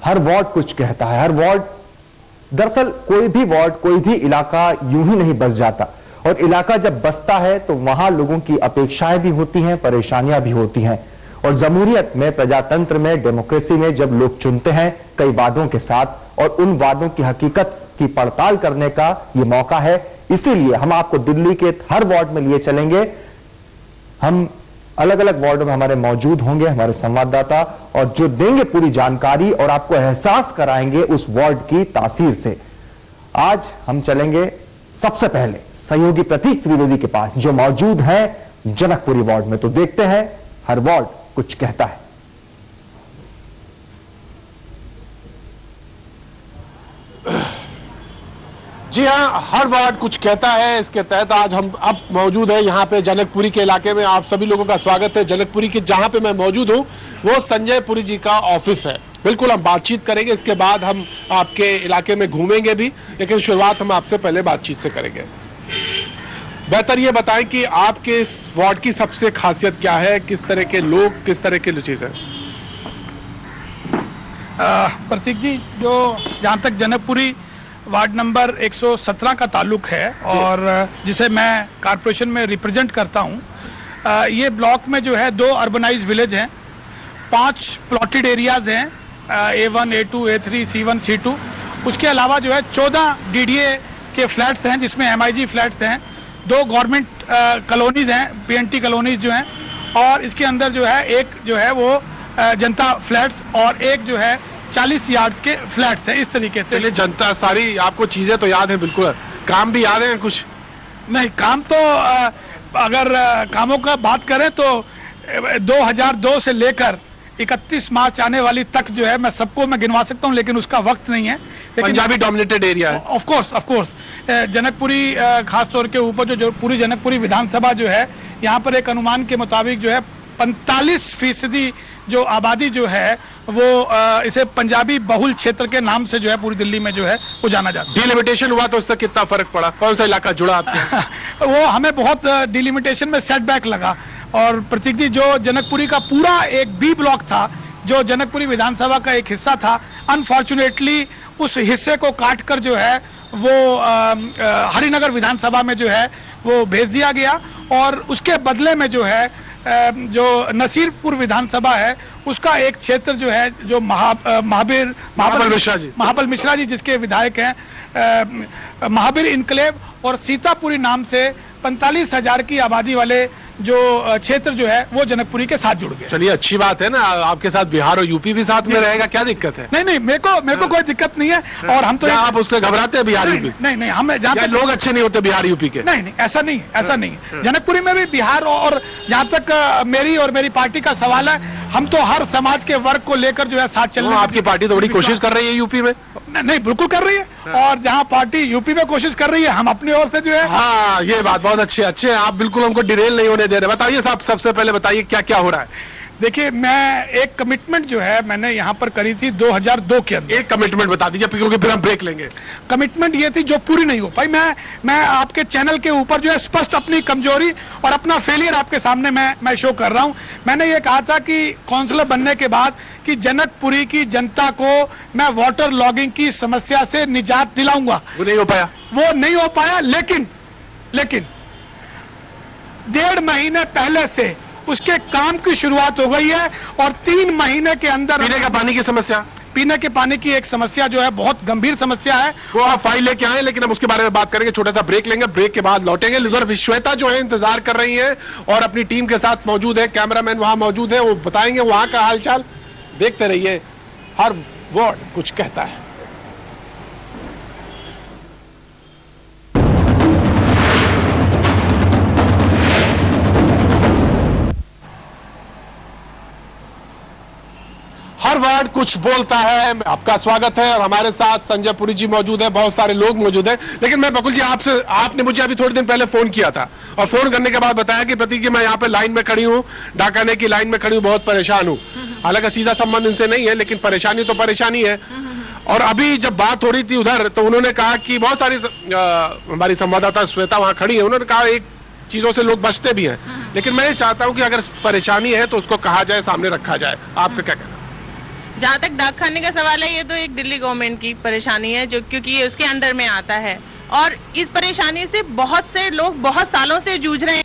हर ward कुछ कहता है, हर वार्ड, दरअसल कोई भी वार्ड, कोई भी इलाका यूं ही नहीं बस जाता, और इलाका जब बसता है तो वहां लोगों की अपेक्षाएं भी होती हैं, परेशानियां भी होती हैं। और जमहूरियत में, प्रजातंत्र में, डेमोक्रेसी में जब लोग चुनते हैं कई वादों के साथ, और उन वादों की हकीकत की पड़ताल करने का ये मौका है। इसीलिए हम आपको दिल्ली के हर वार्ड में लिए चलेंगे। हम अलग अलग वार्डों में हमारे मौजूद होंगे हमारे संवाददाता, और जो देंगे पूरी जानकारी और आपको एहसास कराएंगे उस वार्ड की तासीर से। आज हम चलेंगे सबसे पहले सहयोगी प्रतीक त्रिवेदी के पास, जो मौजूद है जनकपुरी वार्ड में। तो देखते हैं हर वार्ड कुछ कहता है। जी हाँ, हर वार्ड कुछ कहता है। इसके तहत आज हम अब मौजूद है यहाँ पे जनकपुरी के इलाके में। आप सभी लोगों का स्वागत है। जनकपुरी के जहाँ पे मैं मौजूद हूँ वो संजय पुरी जी का ऑफिस है। बिल्कुल हम बातचीत करेंगे, इसके बाद हम आपके इलाके में घूमेंगे भी, लेकिन शुरुआत हम आपसे पहले बातचीत से करेंगे। बेहतर ये बताएं कि आपके इस वार्ड की सबसे खासियत क्या है, किस तरह के लोग, किस तरह की चीज़ है? प्रतीक जी, जो जहाँ तक जनकपुरी वार्ड नंबर 117 का ताल्लुक है और जिसे मैं कारपोरेशन में रिप्रेजेंट करता हूँ, ये ब्लॉक में जो है 2 अर्बनाइज विलेज हैं, 5 प्लॉटेड एरियाज हैं, A1, A2, A3, C1, C2। उसके अलावा जो है 14 DDA के फ्लैट्स हैं, जिसमें MIG फ्लैट्स हैं, 2 गवर्नमेंट कॉलोनीज हैं, PNT कॉलोनीज जो हैं, और इसके अंदर जो है एक जो है वो जनता फ्लैट्स और एक जो है 40 यार्ड्स के फ्लैट्स हैं। इस तरीके से चलिए, जनता सारी आपको चीजें तो याद है, बिल्कुल। काम भी याद है कुछ? नहीं, काम तो अगर कामों का बात करें तो 2002 से लेकर 31 मार्च आने वाली तक जो है मैं सबको मैं गिनवा सकता हूं, लेकिन उसका वक्त नहीं है। पंजाबी डोमिनेटेड एरिया है। ऑफ कोर्स जनकपुरी खास तौर के ऊपर जो पूरी जनकपुरी विधानसभा जो है, यहाँ पर एक अनुमान के मुताबिक जो है 45% जो आबादी जो है वो इसे पंजाबी बहुल क्षेत्र के नाम से जो है पूरी दिल्ली में जो है वो जाना जाता है। डिलिमिटेशन हुआ तो उससे कितना फर्क पड़ा? कौन सा इलाका जुड़ा आपके? वो हमें बहुत डिलिमिटेशन में सेटबैक लगा। और प्रतीक जी, जो जनकपुरी का पूरा एक B ब्लॉक था, जो जनकपुरी विधानसभा का एक हिस्सा था, अनफॉर्चुनेटली उस हिस्से को काट कर जो है वो हरिनगर विधानसभा में जो है वो भेज दिया गया, और उसके बदले में जो है जो नसीरपुर विधानसभा है उसका एक क्षेत्र जो है, जो महाबल मिश्रा जी जिसके विधायक हैं, महावीर इनक्लेव और सीतापुरी नाम से 45,000 की आबादी वाले जो क्षेत्र जो है वो जनकपुरी के साथ जुड़ गए। चलिए, अच्छी बात है ना। आपके साथ बिहार और यूपी भी साथ में रहेगा, क्या दिक्कत है? नहीं, मेरे को कोई दिक्कत नहीं है। और हम तो आप उससे घबराते हैं बिहार यूपी? नहीं, हम जहाँ तक लोग अच्छे नहीं होते बिहार यूपी के? नहीं, ऐसा नहीं है। जनकपुरी में भी बिहार, और जहाँ तक मेरी और मेरी पार्टी का सवाल है, हम तो हर समाज के वर्ग को लेकर जो है साथ चलने। आपकी पार्टी तो बड़ी कोशिश कर रही है यूपी में। नहीं, बिल्कुल कर रही है। और जहाँ पार्टी यूपी में कोशिश कर रही है, हम अपनी ओर से जो है। हाँ, ये बात बहुत अच्छे। आप बिल्कुल हमको डिरेल नहीं होने दे रहे। बताइए साहब, सबसे पहले बताइए क्या क्या हो रहा है? देखिए, मैं एक कमिटमेंट जो है मैंने यहाँ पर करी थी 2002 के अंदर। एक कमिटमेंट बता दीजिए, क्योंकि फिर हम ब्रेक लेंगे। कमिटमेंट ये थी जो पूरी नहीं हो पाई। मैं आपके चैनल के ऊपर जो है स्पष्ट अपनी कमजोरी और अपना फेलियर आपके सामने मैं शो कर रहा हूँ। मैंने ये कहा था कि काउंसलर बनने के बाद कि जनकपुरी की जनता को मैं वाटर लॉगिंग की समस्या से निजात दिलाऊंगा। वो नहीं हो पाया। लेकिन 1.5 महीने पहले से उसके काम की शुरुआत हो गई है, और 3 महीने के अंदर पीने के पानी की एक समस्या जो है बहुत गंभीर समस्या है। वो आप फाइल लेके आए, लेकिन हम उसके बारे में बात करेंगे। छोटा सा ब्रेक लेंगे, ब्रेक के बाद लौटेंगे। उधर श्वेता जो है इंतजार कर रही है और अपनी टीम के साथ मौजूद है, कैमरामैन वहां मौजूद है, वो बताएंगे वहां का हालचाल। देखते रहिए, हर वार्ड कुछ कहता है। हर वार्ड कुछ बोलता है। आपका स्वागत है, और हमारे साथ संजय पुरी जी मौजूद है, बहुत सारे लोग मौजूद हैं। लेकिन मैं बकुल जी, आपने मुझे अभी थोड़े दिन पहले फोन किया था, और फोन करने के बाद बताया कि प्रतीक जी, मैं यहाँ पे लाइन में खड़ी हूँ, डाकाने की लाइन में खड़ी हूँ, बहुत परेशान हूँ। हालांकि सीधा संबंध इनसे नहीं है, लेकिन परेशानी तो परेशानी है। और अभी जब बात हो रही थी उधर, तो उन्होंने कहा कि बहुत सारी हमारी संवाददाता श्वेता वहां खड़ी है, उन्होंने कहा एक चीजों से लोग बचते भी हैं, लेकिन मैं ये चाहता हूं कि अगर परेशानी है तो उसको कहा जाए, सामने रखा जाए। आपका क्या कहना? जहाँ तक डाक खाने का सवाल है, ये तो एक दिल्ली गवर्नमेंट की परेशानी है, जो क्योंकि ये उसके अंदर में आता है और इस परेशानी से बहुत से लोग बहुत सालों से जूझ रहे हैं।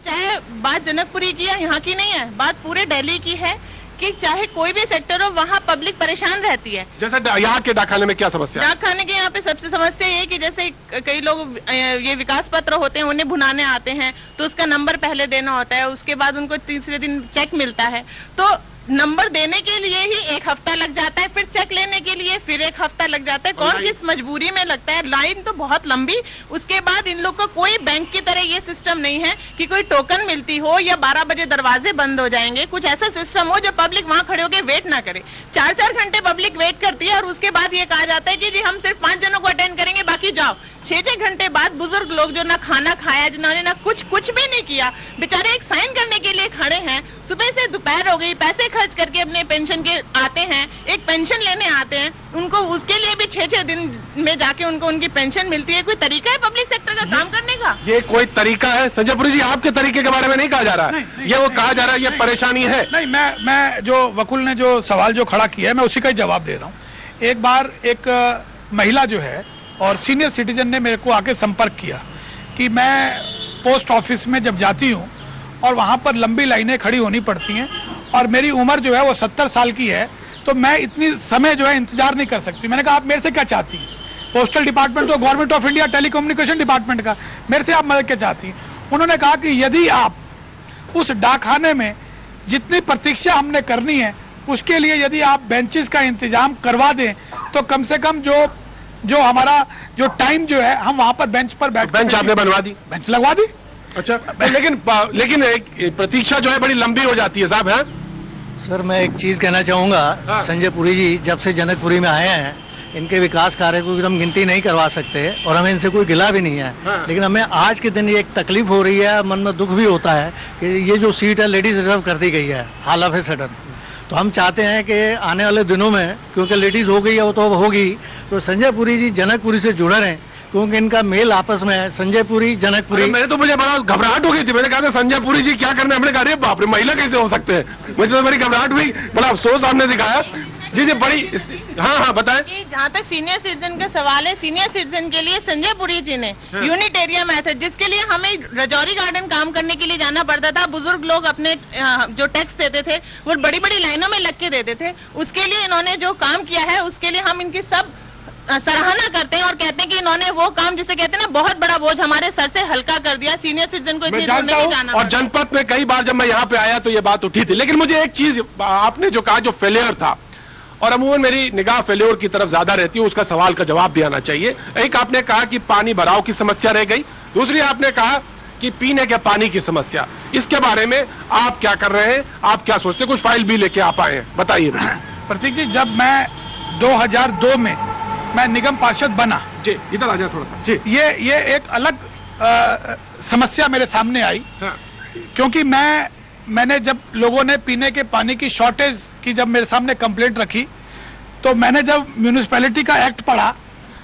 चाहे बात जनकपुरी की या यहाँ की नहीं है, बात पूरे दिल्ली की है कि चाहे कोई भी सेक्टर हो, वहाँ पब्लिक परेशान रहती है। जैसे यहाँ के डाकखाने में क्या समस्या? डाक खाने के यहाँ पे सबसे समस्या ये है कि जैसे कई लोग ये विकास पत्र होते हैं, उन्हें भुनाने आते हैं तो उसका नंबर पहले देना होता है, उसके बाद उनको तीसरे दिन चेक मिलता है, तो नंबर देने के लिए ही 1 हफ्ता लग जाता है, फिर चेक लेने के लिए फिर 1 हफ्ता लग जाता है। कौन किस मजबूरी में लगता है, लाइन तो बहुत लंबी। उसके बाद इन लोग को कोई बैंक की तरह ये सिस्टम नहीं है कि कोई टोकन मिलती हो या 12 बजे दरवाजे बंद हो जाएंगे, कुछ ऐसा सिस्टम हो जो पब्लिक वहां खड़े होकर वेट ना करे। 4-4 घंटे पब्लिक वेट करती है और उसके बाद ये कहा जाता है कि जी हम सिर्फ 5 जनों को अटेंड करेंगे, बाकी जाओ। 6-6 घंटे बाद बुजुर्ग लोग जो ना खाना खाया, जिन्होंने ना कुछ भी नहीं किया, बेचारे एक साइन करने के लिए खड़े हैं, सुबह से दोपहर हो गई, पैसे खर्च करके अपने पेंशन के आते हैं, एक पेंशन लेने आते हैं, उनको उसके लिए भी 6-6 दिन में जाके उनको उनकी पेंशन मिलती है। कोई तरीका है पब्लिक सेक्टर का काम करने का? ये कोई तरीका है? संजय पुरी जी, आपके तरीके के बारे में नहीं कहा जा रहा है, ये वो कहा जा रहा है ये परेशानी है। नहीं, मैं जो वकुल ने जो सवाल जो खड़ा किया है, मैं उसी का ही जवाब दे रहा हूँ। एक बार एक महिला जो है और सीनियर सिटीजन ने मेरे को आके संपर्क किया कि मैं पोस्ट ऑफिस में जब जाती हूँ और वहाँ पर लंबी लाइनें खड़ी होनी पड़ती हैं और मेरी उम्र जो है वो 70 साल की है, तो मैं इतनी समय जो है इंतजार नहीं कर सकती। मैंने कहा आप मेरे से क्या चाहती हैं? पोस्टल डिपार्टमेंट तो government of India telecommunication department का, मेरे से आप मदद क्या चाहती हैं? उन्होंने कहा कि यदि आप उस डाकखाने में जितनी प्रतीक्षा हमने करनी है उसके लिए यदि आप बेंचेस का इंतजाम करवा दें तो कम से कम जो हमारा जो टाइम जो है हम वहां पर बेंच पर बैठ, बेंच आपने बनवा दी? बेंच लगवा दी। अच्छा, लेकिन एक प्रतीक्षा जो है बड़ी लंबी हो जाती है साहब। है सर, मैं एक चीज कहना चाहूंगा। हाँ। संजय पुरी जी जब से जनकपुरी में आए हैं, इनके विकास कार्य को एकदम गिनती नहीं करवा सकते और हमें इनसे कोई गिला भी नहीं है। हाँ। लेकिन हमें आज के दिन ये एक तकलीफ हो रही है, मन में दुख भी होता है कि ये जो सीट है लेडीज रिजर्व कर दी गई है ऑल ऑफ ए सडन। तो हम चाहते हैं कि आने वाले दिनों में, क्योंकि लेडीज हो गई है वो तो अब होगी, तो संजय पुरी जी जनकपुरी से जुड़े रहें, क्योंकि इनका मेल आपस में है। संजय पुरी जनकपुरी। मैंने तो मुझे बड़ा घबराहट हो गई थी, मैंने कहा था संजय पुरी जी क्या करना है, हमने कहा अरे बाप रे महिला कैसे हो सकते हैं, मुझे तो बड़ी घबराहट हुई, बड़ा अफसोस आपने दिखाया। जी बड़ी हाँ बताएं। जहाँ तक सीनियर सिटीजन का सवाल है, सीनियर सिटीजन के लिए संजय पुरी जी ने यूनिट एरिया मेथड, जिसके लिए हमें रजौरी गार्डन काम करने के लिए जाना पड़ता था, बुजुर्ग लोग अपने जो टैक्स देते थे वो बड़ी बड़ी लाइनों में लग के देते थे, उसके लिए इन्होंने जो काम किया है उसके लिए हम इनकी सब सराहना करते हैं और कहते हैं कि इन्होंने वो काम जिसे कहते हैं ना बहुत बड़ा बोझ हमारे सर से हल्का कर दिया। सीनियर सिटीजन को इतनी दूर नहीं जाना। और जनपद में कई बार जब मैं यहाँ पे आया तो ये बात उठी थी, लेकिन मुझे एक चीज आपने जो कहा, जो फेलियर था, और अमूमन मेरी निगाह फेल्योर की तरफ ज्यादा रहती है, उसका सवाल का जवाब भी आना चाहिए। एक आपने कहा कि पानी भराव की समस्या रह गई, दूसरी आपने कहा कि पीने के पानी की समस्या, इसके बारे में आप क्या कर रहे हैं, आप क्या सोचते हैं? कुछ फाइल भी लेके आप आए हैं, बताइए। प्रतीक जी, जब मैं 2002 में मैं निगम पार्षद बना, जी इधर आ जाए थोड़ा सा जी, ये एक अलग समस्या मेरे सामने आई। हाँ। क्योंकि मैंने जब लोगों ने पीने के पानी की शॉर्टेज की जब मेरे सामने कंप्लेंट रखी, तो मैंने जब म्यूनिसिपैलिटी का एक्ट पढ़ा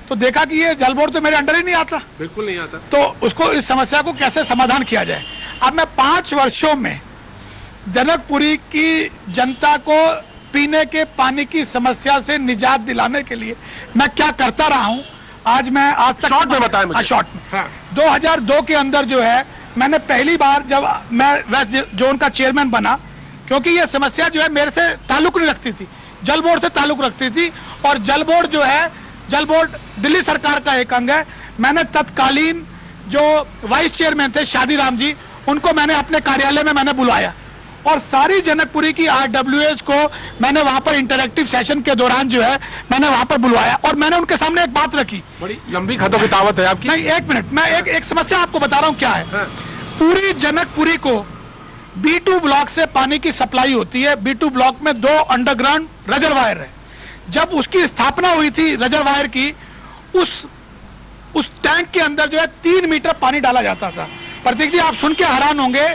तो देखा कि ये जल बोर्ड तो मेरे अंडर ही नहीं आता, बिल्कुल नहीं आता, तो उसको इस समस्या को कैसे समाधान किया जाए। अब मैं 5 वर्षों में जनकपुरी की जनता को पीने के पानी की समस्या से निजात दिलाने के लिए मैं क्या करता रहा हूं, आज तक शॉर्ट में बताएं मुझे। शॉर्ट में हाँ। 2002 के अंदर जो है, मैंने पहली बार जब मैं वेस्ट जोन का चेयरमैन बना, क्योंकि ये समस्या जो है मेरे से ताल्लुक नहीं रखती थी, जल बोर्ड से ताल्लुक रखती थी, और जल बोर्ड जो है, जल बोर्ड दिल्ली सरकार का एक अंग है। मैंने तत्कालीन जो वाइस चेयरमैन थे शादी राम जी, उनको मैंने अपने कार्यालय में मैंने बुलाया और सारी जनकपुरी की RWAs को मैंने वहां पर इंटरेक्टिव सेशन के दौरान जो है मैंने वहां पर बुलवाया और मैंने उनके सामने एक बात रखी। बड़ी लंबी खतों की दावत है आपकी। नहीं, 1 मिनट, मैं एक समस्या आपको बता रहा हूं क्या है। हाँ। पूरी जनकपुरी को B2 ब्लॉक से पानी की सप्लाई होती है। B2 ब्लॉक में 2 अंडरग्राउंड रिजर्वायर है। जब उसकी स्थापना हुई थी रिजर्वायर की, उस टैंक के अंदर जो है 3 मीटर पानी डाला जाता था। प्रतीक जी, आप सुन के हैरान होंगे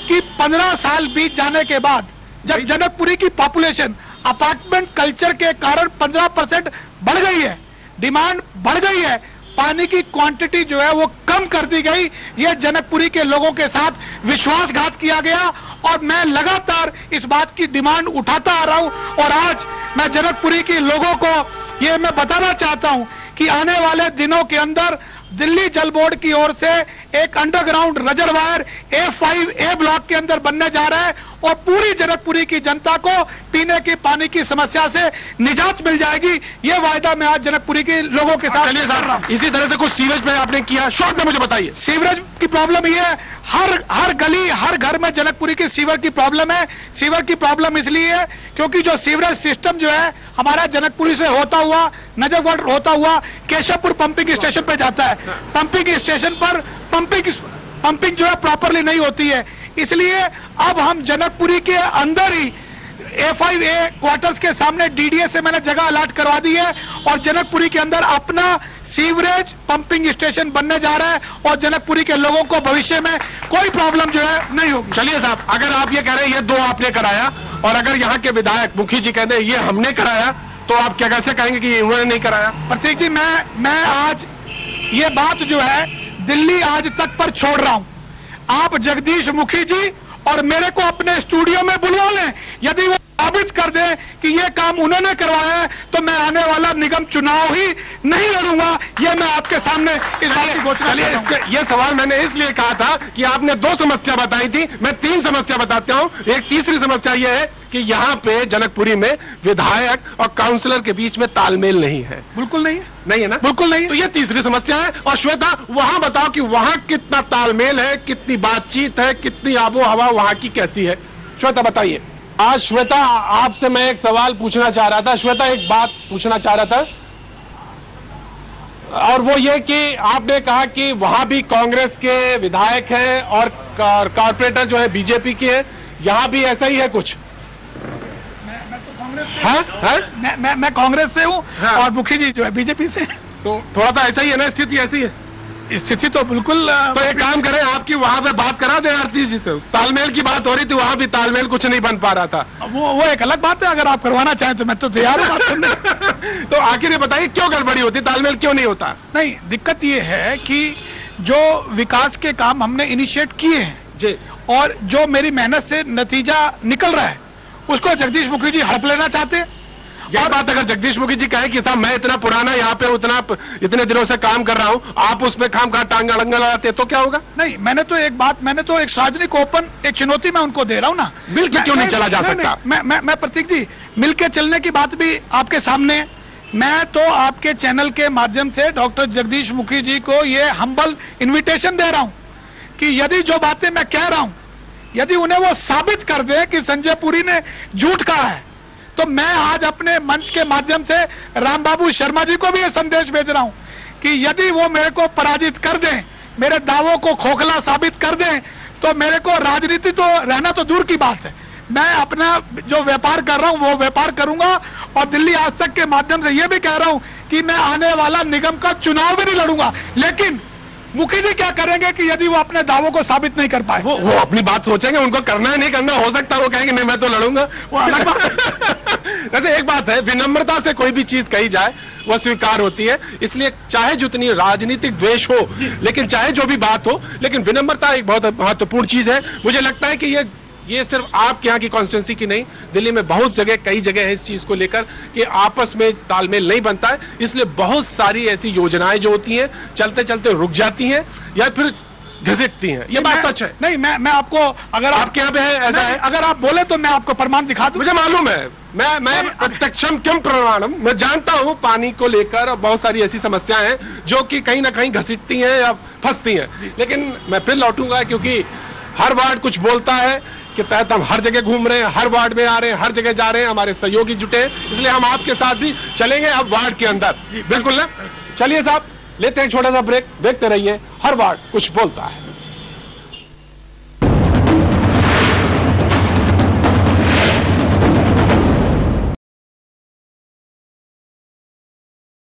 कि 15 साल बीत जाने के बाद जब जनकपुरी की पॉपुलेशन अपार्टमेंट कल्चर के कारण 15% बढ़ गई है, डिमांड बढ़ गई है, पानी की क्वांटिटी जो है वो कम खत्म कर दी गई। ये जनकपुरी के लोगों के साथ विश्वासघात किया गया और मैं लगातार इस बात की डिमांड उठाता आ रहा हूं और आज मैं जनकपुरी के लोगों को ये मैं बताना चाहता हूं कि आने वाले दिनों के अंदर दिल्ली जल बोर्ड की ओर से एक अंडरग्राउंड रिजर्वायर A5A ब्लॉक के अंदर बनने जा रहा है और पूरी जनकपुरी की जनता को पीने के पानी की समस्या से निजात मिल जाएगी। ये वायदा मैं आज जनकपुरी के लोगों के साथ। चलिए साहब, इसी तरह से कुछ सीवेज पे आपने किया, शॉर्ट में मुझे बताइए। सीवरेज की प्रॉब्लम ये है, हर गली हर घर में जनकपुरी के सीवर की प्रॉब्लम है। सीवर की प्रॉब्लम इसलिए है क्योंकि जो सीवरेज सिस्टम जो है हमारा जनकपुरी से होता हुआ नजफगढ़ होता हुआ केशवपुर पंपिंग स्टेशन पे जाता है। पंपिंग स्टेशन पर पंपिंग जो है प्रॉपरली नहीं होती है, इसलिए अब हम जनकपुरी के अंदर ही A5A क्वार्टर्स के सामने DDA से मैंने जगह अलॉट करवा दी है और जनकपुरी के अंदर अपना सीवरेज पंपिंग स्टेशन बनने जा रहा है और जनकपुरी के लोगों को भविष्य में कोई प्रॉब्लम जो है नहीं होगी। चलिए साहब, अगर आप ये कह रहे हैं ये 2 आपने कराया और अगर यहाँ के विधायक मुखी जी कहते हैं ये हमने कराया, तो आप क्या कैसे कहेंगे कि उन्होंने नहीं कराया? प्रतीक जी, मैं आज ये बात जो है दिल्ली आज तक पर छोड़ रहा हूं। आप जगदीश मुखी जी और मेरे को अपने स्टूडियो में बुलवा लें, यदि वो साबित कर दे कि ये काम उन्होंने करवाया है तो मैं आने वाला निगम चुनाव ही नहीं लड़ूंगा। ये मैं आपके सामने इस बात की घोषणा। चलिए, ये सवाल मैंने इसलिए कहा था कि आपने 2 समस्या बताई थी, मैं 3 समस्या बताता हूं। एक तीसरी समस्या यह है कि यहाँ पे जनकपुरी में विधायक और काउंसलर के बीच में तालमेल नहीं है। बिल्कुल नहीं है ना? बिल्कुल नहीं। तो ये तीसरी समस्या है। और श्वेता, वहां बताओ कि वहां कितना तालमेल है, कितनी बातचीत है, कितनी आबो हवा वहां की कैसी है? श्वेता बताइए। आज श्वेता, आपसे मैं एक सवाल पूछना चाह रहा था। श्वेता, एक बात पूछना चाह रहा था और वो ये कि आपने कहा कि वहां भी कांग्रेस के विधायक हैं और कॉर्पोरेटर जो है बीजेपी के हैं, यहां भी ऐसा ही है कुछ? मैं कांग्रेस से हूँ और मुखी जी जो है बीजेपी से। तो थोड़ा सा ऐसा ही है ना, स्थिति ऐसी है? स्थिति तो बिल्कुल। तो एक काम करें, आपकी वहां पे बात करा दे आरती जी से। तालमेल की बात हो रही थी, वहां भी तालमेल कुछ नहीं बन पा रहा था। वो एक अलग बात है, अगर आप करवाना चाहें तो मैं तो तैयार हूँ बात करने। तो आखिर ये बताइए क्यों गड़बड़ी होती, तालमेल क्यों नहीं होता? नहीं, दिक्कत ये है कि जो विकास के काम हमने इनिशिएट किए हैं जी, और जो मेरी मेहनत से नतीजा निकल रहा है उसको जगदीश मुखी जी हड़प लेना चाहते हैं। यह बात अगर जगदीश मुखी जी कहे कि साहब मैं इतना पुराना यहाँ पे इतने दिनों से काम कर रहा हूँ, आप उसमें काम का टांग अड़ंगा लगाते तो क्या होगा? नहीं, मैंने तो एक सार्वजनिक ओपन एक चुनौती मैं उनको दे रहा हूँ ना। मिलके क्यों नहीं चला जा सकता? मैं प्रतीक जी, मिलके चलने की बात भी आपके सामने। मैं तो आपके चैनल के माध्यम से डॉक्टर जगदीश मुखी जी को ये हम्बल इन्विटेशन दे रहा हूँ कि यदि जो बातें मैं कह रहा हूँ, यदि उन्हें वो साबित कर दे कि संजय पुरी ने झूठ कहा है, तो मैं आज अपने मंच के माध्यम से रामबाबू शर्मा जी को भी ये संदेश भेज रहा हूं कि यदि वो मेरे को पराजित कर दें, मेरे दावों को खोखला साबित कर दें, तो मेरे को राजनीति तो रहना तो दूर की बात है, मैं अपना जो व्यापार कर रहा हूं वो व्यापार करूंगा। और दिल्ली आज तक के माध्यम से ये भी कह रहा हूं कि मैं आने वाला निगम का चुनाव भी नहीं लड़ूंगा। लेकिन मुखी जी क्या करेंगे कि यदि वो अपने दावों को साबित नहीं कर पाए? वो अपनी बात सोचेंगे, उनको करना है नहीं करना, हो सकता है वो कहेंगे नहीं मैं तो लड़ूंगा, वो अलग बात। वैसे एक बात है, विनम्रता से कोई भी चीज कही जाए वो स्वीकार होती है। इसलिए चाहे जितनी राजनीतिक द्वेष हो, लेकिन चाहे जो भी बात हो, लेकिन विनम्रता एक बहुत महत्वपूर्ण चीज है। मुझे लगता है कि ये सिर्फ आपके यहाँ की कॉन्स्टिट्यूंसी की नहीं, दिल्ली में बहुत जगह कई जगह है इस चीज को लेकर कि आपस में तालमेल नहीं बनता है। इसलिए बहुत सारी ऐसी योजनाएं जो होती हैं चलते चलते रुक जाती हैं या फिर घसीटती हैं। ये बात सच है। नहीं, मैं आपको, अगर आपके यहाँ पे है ऐसा है, अगर आप बोले तो मैं आपको प्रमाण दिखा दूं। मुझे मालूम है, मैं प्रत्यक्षम क्यों प्रमाणम, मैं जानता हूँ पानी को लेकर और बहुत सारी ऐसी समस्याएं हैं जो कि कहीं ना कहीं घसीटती हैं या फंसती हैं। लेकिन मैं फिर लौटूंगा क्योंकि हर वार्ड कुछ बोलता है के तहत हम हर जगह घूम रहे हैं, हर वार्ड में आ रहे हैं, हर जगह जा रहे हैं, हमारे सहयोगी जुटे हैं, इसलिए हम आपके साथ भी चलेंगे अब वार्ड के अंदर। बिल्कुल ना? चलिए साहब, लेते हैं एक छोटा सा ब्रेक, देखते रहिए हर वार्ड कुछ बोलता है।